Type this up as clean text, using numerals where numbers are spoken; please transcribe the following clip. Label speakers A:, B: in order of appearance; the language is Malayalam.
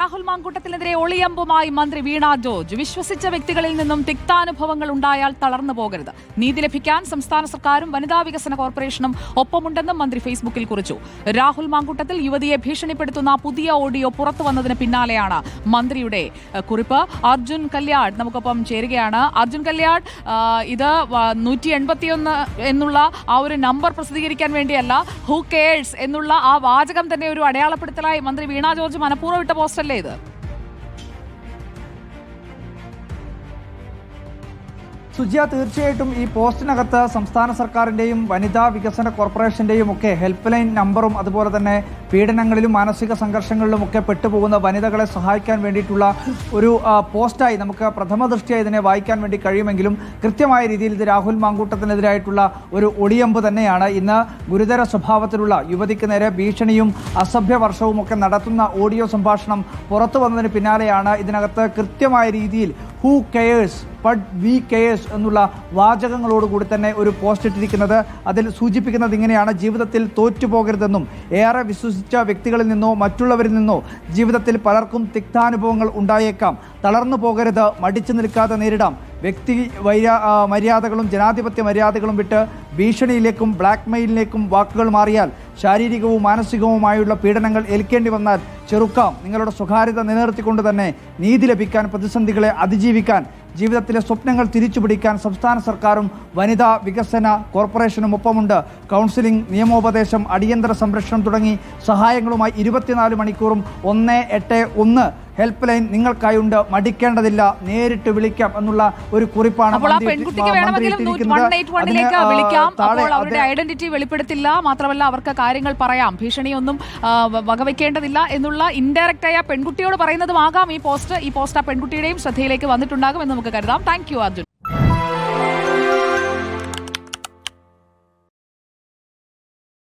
A: രാഹുൽ മാങ്കൂട്ടത്തിനെതിരെ ഒളിയമ്പുമായി മന്ത്രി വീണ ജോർജ്. വിശ്വസിച്ച വ്യക്തികളിൽ നിന്നും തിക്താനുഭവങ്ങൾ ഉണ്ടായാൽ തളർന്നു പോകരുത്. നീതി ലഭിക്കാൻ സംസ്ഥാന സർക്കാരും വനിതാ വികസന കോർപ്പറേഷനും ഒപ്പമുണ്ടെന്നും മന്ത്രി ഫേസ്ബുക്കിൽ കുറിച്ചു. രാഹുൽ മാങ്കൂട്ടത്തിൽ യുവതിയെ ഭീഷണിപ്പെടുത്തുന്ന പുതിയ ഓഡിയോ പുറത്തു വന്നതിന് പിന്നാലെയാണ് മന്ത്രിയുടെ കുറിപ്പ്. അർജുൻ കല്യാട് നമുക്കൊപ്പം ചേരുകയാണ്. അർജുൻ കല്യാട്, ഇത് 181 എന്നുള്ള ആ ഒരു നമ്പർ പ്രസിദ്ധീകരിക്കാൻ വേണ്ടിയല്ല, ഹൂ കെയേഴ്സ് എന്നുള്ള ആ വാചകം തന്നെ ഒരു അടയാളപ്പെടുത്തലായി മന്ത്രി വീണ ജോർജ് മനഃപൂർവ്വം ഇട്ട പോസ്റ്റല്ലേ ഇത്?
B: സുജിയ, തീർച്ചയായിട്ടും ഈ പോസ്റ്റിനകത്ത് സംസ്ഥാന സർക്കാരിൻ്റെയും വനിതാ വികസന കോർപ്പറേഷൻ്റെയും ഒക്കെ ഹെൽപ്പ് ലൈൻ നമ്പറും അതുപോലെ തന്നെ പീഡനങ്ങളിലും മാനസിക സംഘർഷങ്ങളിലും ഒക്കെ പെട്ടുപോകുന്ന വനിതകളെ സഹായിക്കാൻ വേണ്ടിയിട്ടുള്ള ഒരു പോസ്റ്റായി നമുക്ക് പ്രഥമ ദൃഷ്ടിയ ഇതിനെ വായിക്കാൻ വേണ്ടി കഴിയുമെങ്കിലും കൃത്യമായ രീതിയിൽ ഇത് രാഹുൽ മാങ്കൂട്ടത്തിനെതിരായിട്ടുള്ള ഒരു ഒളിയമ്പ് തന്നെയാണ്. ഇന്ന് ഗുരുതര സ്വഭാവത്തിലുള്ള യുവതിക്ക് നേരെ ഭീഷണിയും അസഭ്യവർഷവും ഒക്കെ നടത്തുന്ന ഓഡിയോ സംഭാഷണം പുറത്തു വന്നതിന് പിന്നാലെയാണ് ഇതിനകത്ത് കൃത്യമായ രീതിയിൽ who cares but we cares എന്നുള്ള വാചകങ്ങളോടുകൂടി തന്നെ ഒരു പോസ്റ്റ് ഇട്ടിരിക്കുന്നത്. അതിൽ സൂചിപ്പിക്കുന്നത് ഇങ്ങനെയാണ്: ജീവിതത്തിൽ തോറ്റുപോകരുതെന്നും ഏറെ വിശ്വസിച്ച വ്യക്തികളിൽ നിന്നോ മറ്റുള്ളവരിൽ നിന്നോ ജീവിതത്തിൽ പലർക്കും തിക്താനുഭവങ്ങൾ ഉണ്ടായേക്കാം. തളർന്നു പോകരുത്, മടിച്ചു നിൽക്കാതെ നേരിടാം. വ്യക്തി മര്യാദകളും ജനാധിപത്യ മര്യാദകളും വിട്ട് ഭീഷണിയിലേക്കും ബ്ലാക്ക് മെയിലിലേക്കും വാക്കുകൾ മാറിയാൽ ശാരീരികവും മാനസികവുമായുള്ള പീഡനങ്ങൾ ഏൽക്കേണ്ടി വന്നാൽ ചെറുക്കാം. നിങ്ങളുടെ സ്വകാര്യത നിലനിർത്തിക്കൊണ്ട് തന്നെ നീതി ലഭിക്കാൻ, പ്രതിസന്ധികളെ അതിജീവിക്കാൻ, ജീവിതത്തിലെ സ്വപ്നങ്ങൾ തിരിച്ചുപിടിക്കാൻ സംസ്ഥാന സർക്കാരും വനിതാ വികസന കോർപ്പറേഷനും ഒപ്പമുണ്ട്. കൗൺസിലിംഗ്, നിയമോപദേശം, അടിയന്തര സംരക്ഷണം തുടങ്ങി സഹായങ്ങളുമായി 24 മണിക്കൂറും 181 ഹെൽപ്പ് ലൈൻ നിങ്ങൾക്കായുണ്ട്. മടിക്കേണ്ടതില്ല, നേരിട്ട് വിളിക്കാം എന്നുള്ള ഒരു കുറിപ്പാണ്
A: അവരുടെ ഐഡന്റിറ്റി വെളിപ്പെടുത്തില്ല, മാത്രമല്ല അവർക്ക് കാര്യങ്ങൾ പറയാം, ഭീഷണിയൊന്നും വകവെക്കേണ്ടതില്ല എന്നുള്ള ഇൻഡയറക്റ്റായ പെൺകുട്ടിയോട് പറയുന്നതുമാകാം ഈ പോസ്റ്റ് ആ പെൺകുട്ടിയുടെയും ശ്രദ്ധയിലേക്ക് വന്നിട്ടുണ്ടാകും എന്ന് നമുക്ക് കരുതാം. Thank you Arjun.